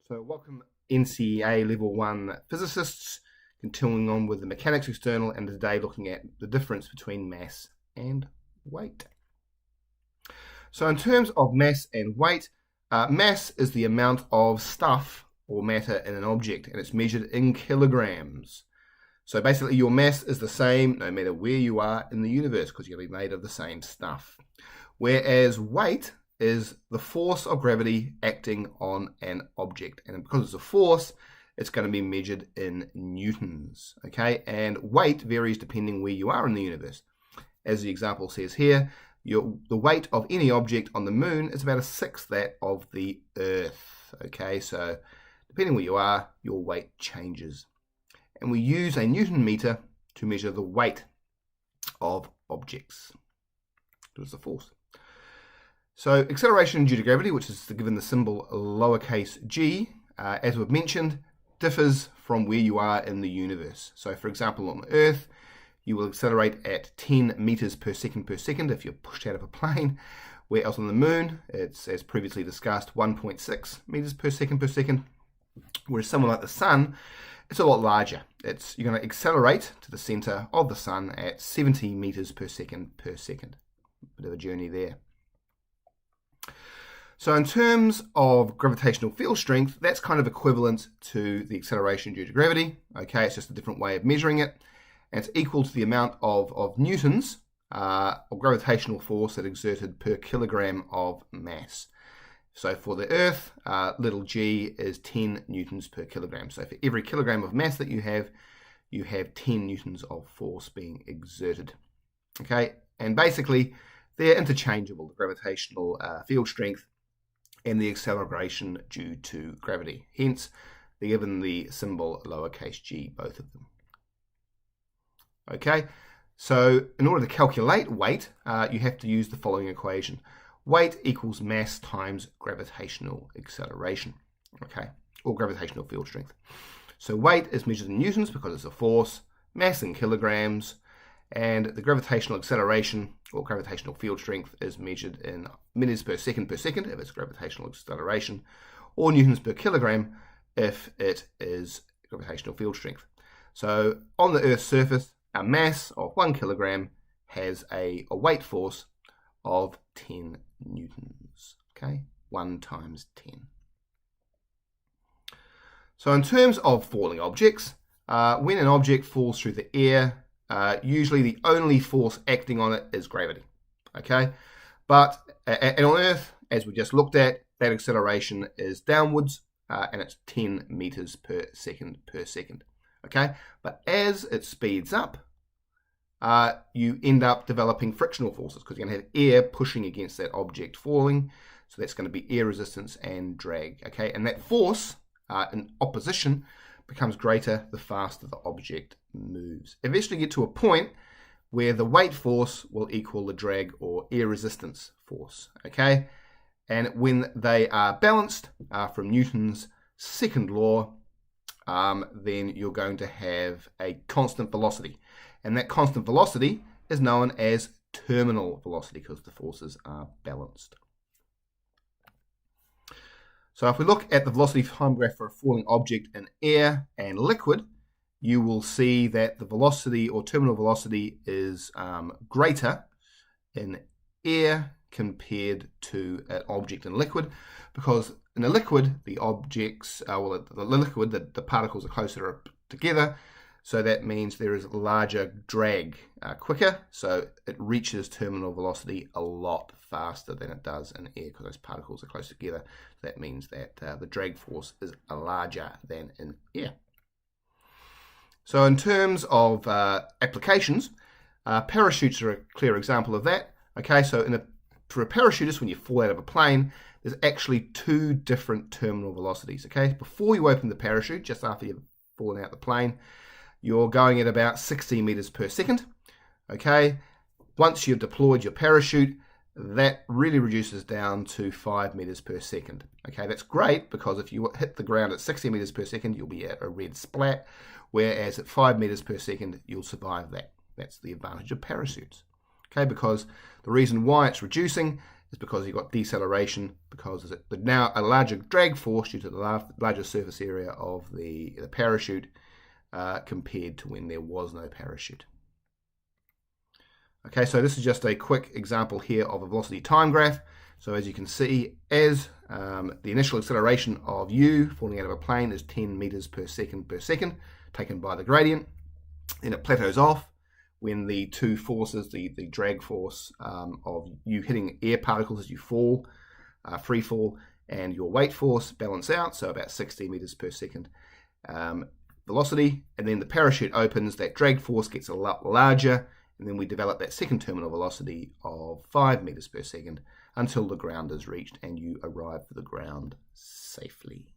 So welcome NCEA Level 1 physicists, continuing on with the mechanics external, and today looking at the difference between mass and weight. So in terms of mass and weight, mass is the amount of stuff or matter in an object, and it's measured in kilograms. So basically your mass is the same no matter where you are in the universe, because you're going to be made of the same stuff. Whereas weight is the force of gravity acting on an object, and because it's a force, it's going to be measured in newtons. Okay, and weight varies depending where you are in the universe. As the example says here, the weight of any object on the moon is about 1/6 that of the Earth. Okay, so depending where you are, your weight changes, and we use a Newton meter to measure the weight of objects. It was the force. So acceleration due to gravity, which is given the symbol lowercase g, as we've mentioned, differs from where you are in the universe. So for example, on Earth, you will accelerate at 10 meters per second if you're pushed out of a plane, whereas on the moon, it's, as previously discussed, 1.6 meters per second, whereas somewhere like the sun, it's a lot larger. You're going to accelerate to the center of the sun at 70 meters per second. Bit of a journey there. So in terms of gravitational field strength, that's kind of equivalent to the acceleration due to gravity. Okay, it's just a different way of measuring it. And it's equal to the amount of newtons of gravitational force that exerted per kilogram of mass. So for the Earth, little g is 10 newtons per kilogram. So for every kilogram of mass that you have 10 newtons of force being exerted. Okay, and basically they're interchangeable, the gravitational field strength and the acceleration due to gravity. Hence, they're given the symbol lowercase g, both of them. Okay, so in order to calculate weight, you have to use the following equation. Weight equals mass times gravitational acceleration, okay, or gravitational field strength. So weight is measured in newtons because it's a force, mass in kilograms, and the gravitational acceleration or gravitational field strength is measured in meters per second if it's gravitational acceleration, or newtons per kilogram if it is gravitational field strength. So on the Earth's surface, a mass of 1 kilogram has a weight force of 10 newtons. Okay, 1 times 10. So in terms of falling objects, when an object falls through the air, usually the only force acting on it is gravity. Okay, but and on Earth, as we just looked at, that acceleration is downwards, and it's 10 meters per second. Okay, but as it speeds up, you end up developing frictional forces because you're going to have air pushing against that object falling. So that's going to be air resistance and drag. Okay, and that force in opposition becomes greater the faster the object moves. Eventually get to a point where the weight force will equal the drag or air resistance force. Okay, and when they are balanced from Newton's second law, then you're going to have a constant velocity, and that constant velocity is known as terminal velocity because the forces are balanced. So if we look at the velocity time graph for a falling object in air and liquid, you will see that the velocity or terminal velocity is greater in air compared to an object in liquid, because in a liquid, the objects, the particles are closer together, so that means there is larger drag quicker, so it reaches terminal velocity a lot faster than it does in air because those particles are close together. That means that the drag force is larger than in air. So in terms of applications, parachutes are a clear example of that. Okay, so for a parachutist, when you fall out of a plane, there's actually 2 different terminal velocities. Okay, before you open the parachute, just after you've fallen out the plane, you're going at about 60 meters per second. Okay, once you've deployed your parachute, that really reduces down to 5 meters per second. Okay, that's great because if you hit the ground at 60 meters per second, you'll be at a red splat, whereas at 5 meters per second, you'll survive that. That's the advantage of parachutes. Okay, because the reason why it's reducing is because you've got deceleration, because there's now a larger drag force due to the larger surface area of the parachute compared to when there was no parachute. Okay, so this is just a quick example here of a velocity time graph. So as you can see, as the initial acceleration of u falling out of a plane is 10 meters per second, taken by the gradient, then it plateaus off when the two forces, the drag force of you hitting air particles as you fall, free fall, and your weight force balance out, so about 60 meters per second velocity, and then the parachute opens, that drag force gets a lot larger, and then we develop that second terminal velocity of 5 meters per second until the ground is reached and you arrive at the ground safely.